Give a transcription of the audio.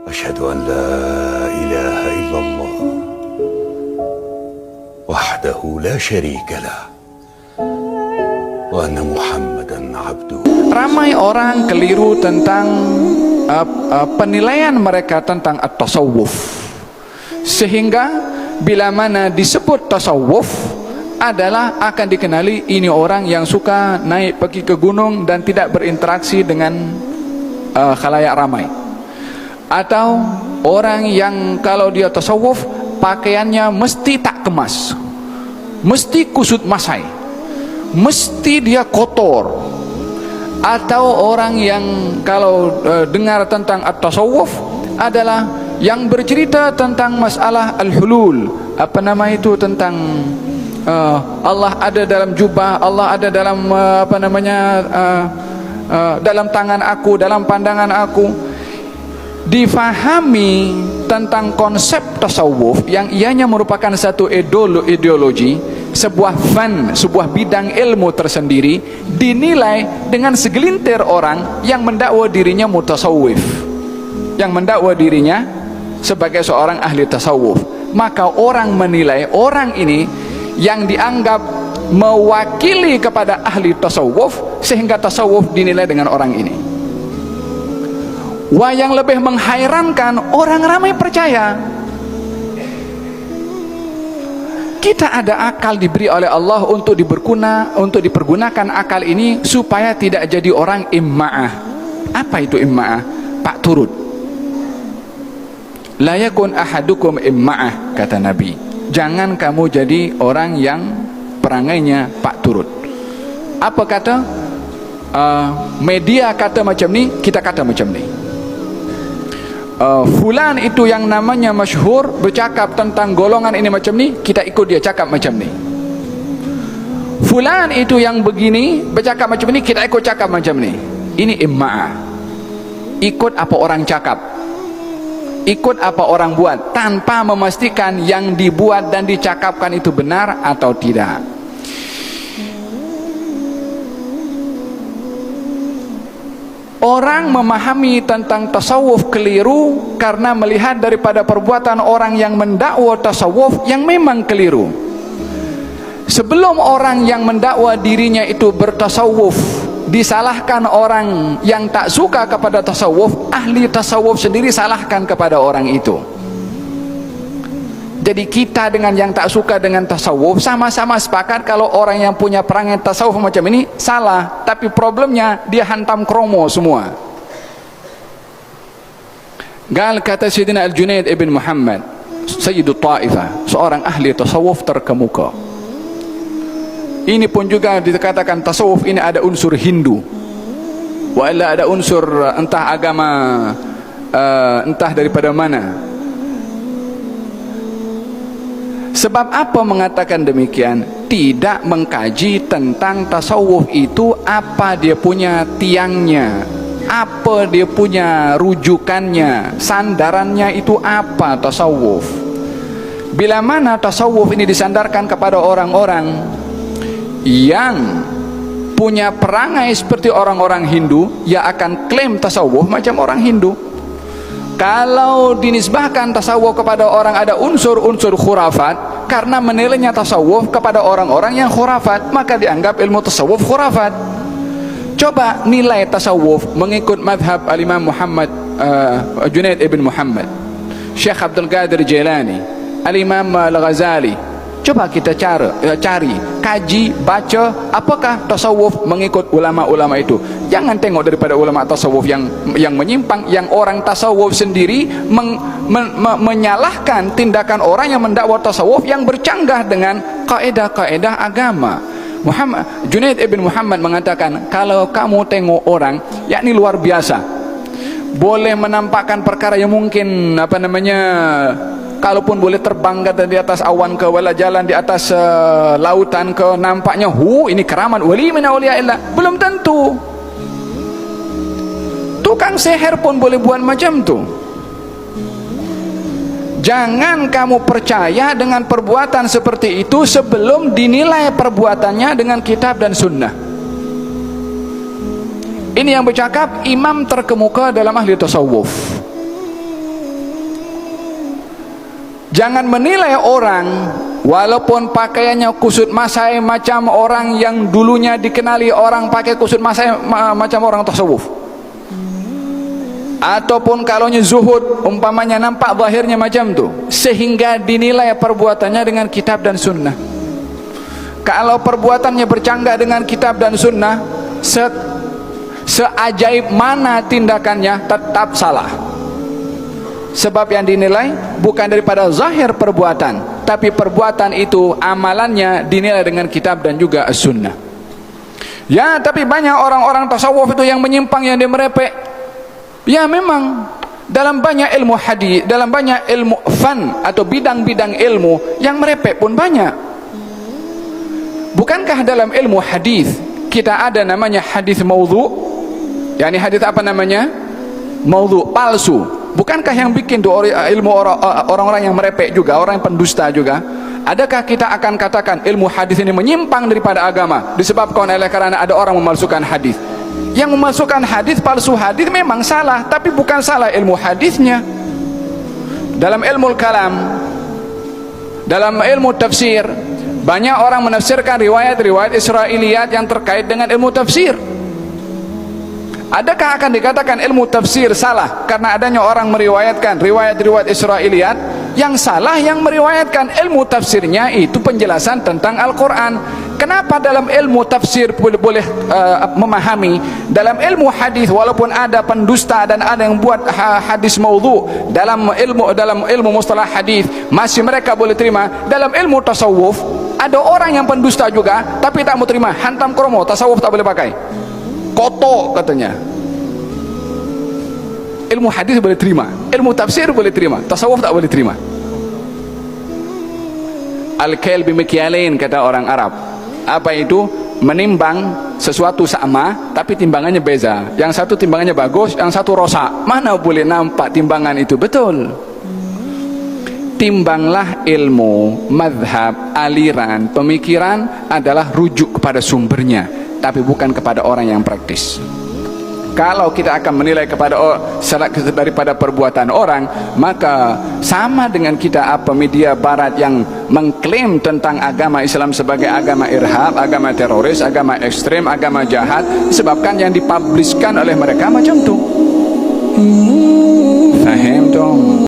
أشهد أن لا إله إلا الله وحده لا شريك له وأن محمدا عبده. Ramai orang keliru tentang penilaian mereka tentang at-tasawuf, sehingga bila mana disebut tasawuf adalah akan dikenali ini orang yang suka naik pergi ke gunung dan tidak berinteraksi dengan khalayak ramai, atau orang yang kalau dia tasawuf pakaiannya mesti tak kemas, mesti kusut masai, mesti dia kotor. Atau orang yang kalau dengar tentang at-tasawuf adalah yang bercerita tentang masalah al-hulul, apa nama itu, tentang Allah ada dalam jubah, Allah ada dalam dalam tangan aku, dalam pandangan aku. Difahami tentang konsep tasawuf yang ianya merupakan satu ideologi, sebuah fan, sebuah bidang ilmu tersendiri, dinilai dengan segelintir orang yang mendakwa dirinya mutasawwif, yang mendakwa dirinya sebagai seorang ahli tasawuf. Maka orang menilai orang ini yang dianggap mewakili kepada ahli tasawuf, sehingga tasawuf dinilai dengan orang ini. Wah, yang lebih menghairankan, orang ramai percaya. Kita ada akal diberi oleh Allah untuk dipergunakan akal ini supaya tidak jadi orang imma'ah. Apa itu imma'ah? Pak turut. La yakun ahadukum imma'ah, kata Nabi. Jangan kamu jadi orang yang perangainya pak turut. Apa kata? Media kata macam ni, kita kata macam ni. Fulan itu yang namanya masyhur bercakap tentang golongan ini macam ni, kita ikut dia cakap macam ni. Fulan itu yang begini bercakap macam ni, kita ikut cakap macam ni. Ini imma'ah. Ikut apa orang cakap, ikut apa orang buat, tanpa memastikan yang dibuat dan dicakapkan itu benar atau tidak. Orang memahami tentang tasawuf keliru karena melihat daripada perbuatan orang yang mendakwa tasawuf yang memang keliru. Sebelum orang yang mendakwa dirinya itu bertasawuf disalahkan orang yang tak suka kepada tasawuf, ahli tasawuf sendiri salahkan kepada orang itu. Jadi kita dengan yang tak suka dengan tasawuf sama-sama sepakat kalau orang yang punya perangai tasawuf macam ini salah, tapi problemnya dia hantam kromo semua. Gal kata Sayyidina Al-Junaid ibn Muhammad, Sayyidul Ta'ifah, seorang ahli tasawuf terkemuka. Ini pun juga dikatakan tasawuf ini ada unsur Hindu, wala ada unsur entah agama entah daripada mana. Sebab apa mengatakan demikian? Tidak mengkaji tentang tasawuf itu, apa dia punya tiangnya, apa dia punya rujukannya, sandarannya itu apa tasawuf. Bila mana tasawuf ini disandarkan kepada orang-orang yang punya perangai seperti orang-orang Hindu, ia akan klaim tasawuf macam orang Hindu. Kalau dinisbahkan tasawuf kepada orang ada unsur-unsur khurafat, karena menilainya tasawuf kepada orang-orang yang khurafat, maka dianggap ilmu tasawuf khurafat. Coba nilai tasawuf mengikut madhab al-Imam Muhammad Junaid ibn Muhammad, Syekh Abdul Qadir Jailani, al-Imam Al-Ghazali. Coba kita cari, kaji, baca apakah tasawuf mengikut ulama-ulama itu. Jangan tengok daripada ulama tasawuf yang menyimpang, yang orang tasawuf sendiri menyalahkan tindakan orang yang mendakwa tasawuf yang bercanggah dengan kaedah-kaedah agama. Junaid ibn Muhammad mengatakan, kalau kamu tengok orang yakni luar biasa, boleh menampakkan perkara yang mungkin kalaupun boleh terbang di atas awan ke, wala jalan di atas lautan ke, nampaknya ini keramat wali min auliyaillah. Belum tentu. Tukang seher pun boleh buat macam tu. Jangan kamu percaya dengan perbuatan seperti itu sebelum dinilai perbuatannya dengan kitab dan sunnah. Ini yang bercakap imam terkemuka dalam ahli tasawuf. Jangan menilai orang walaupun pakaiannya kusut masai macam orang yang dulunya dikenali orang pakai kusut masai macam orang tasawuf, ataupun kalaunya zuhud umpamanya nampak zahirnya macam tu, sehingga dinilai perbuatannya dengan kitab dan sunnah. Kalau perbuatannya bercanggah dengan kitab dan sunnah, seajaib mana tindakannya tetap salah. Sebab yang dinilai bukan daripada zahir perbuatan, tapi perbuatan itu amalannya dinilai dengan kitab dan juga as-sunnah. Ya, tapi banyak orang-orang tasawuf itu yang menyimpang, yang dia merepek. Ya memang dalam banyak ilmu hadis, dalam banyak ilmu fan atau bidang-bidang ilmu yang merepek pun banyak. Bukankah dalam ilmu hadis kita ada namanya hadis maudhu? Yani hadis apa namanya? Maudhu, palsu. Bukankah yang bikin tu ilmu orang-orang yang merepek juga, orang yang pendusta juga? Adakah kita akan katakan ilmu hadis ini menyimpang daripada agama disebabkan oleh karena ada orang memalsukan hadis? Yang memasukkan hadis, palsu hadis memang salah, tapi bukan salah ilmu hadisnya. Dalam ilmu kalam, dalam ilmu tafsir, banyak orang menafsirkan riwayat-riwayat Israiliyat yang terkait dengan ilmu tafsir. Adakah akan dikatakan ilmu tafsir salah karena adanya orang meriwayatkan riwayat-riwayat Israiliyat? Yang salah yang meriwayatkan, ilmu tafsirnya itu penjelasan tentang Al-Quran. Kenapa dalam ilmu tafsir boleh memahami, dalam ilmu hadis walaupun ada pendusta dan ada yang buat hadis maudhu, dalam ilmu mustalah hadis masih mereka boleh terima. Dalam ilmu tasawuf ada orang yang pendusta juga tapi tak mau terima, hantam kromo, tasawuf tak boleh pakai, kotor katanya. Ilmu hadis boleh terima, ilmu tafsir boleh terima, tasawuf tak boleh terima. Al-kail bimikyalain kata orang Arab. Apa itu? Menimbang sesuatu sama tapi timbangannya beza. Yang satu timbangannya bagus, yang satu rosak. Mana boleh nampak timbangan itu betul? Timbanglah ilmu, madhab, aliran, pemikiran adalah rujuk kepada sumbernya, tapi bukan kepada orang yang praktis. Kalau kita akan menilai kepada daripada perbuatan orang, maka sama dengan kita apa media barat yang mengklaim tentang agama Islam sebagai agama irhab, agama teroris, agama ekstrem, agama jahat, sebabkan yang dipubliskan oleh mereka macam tu. Faham dong?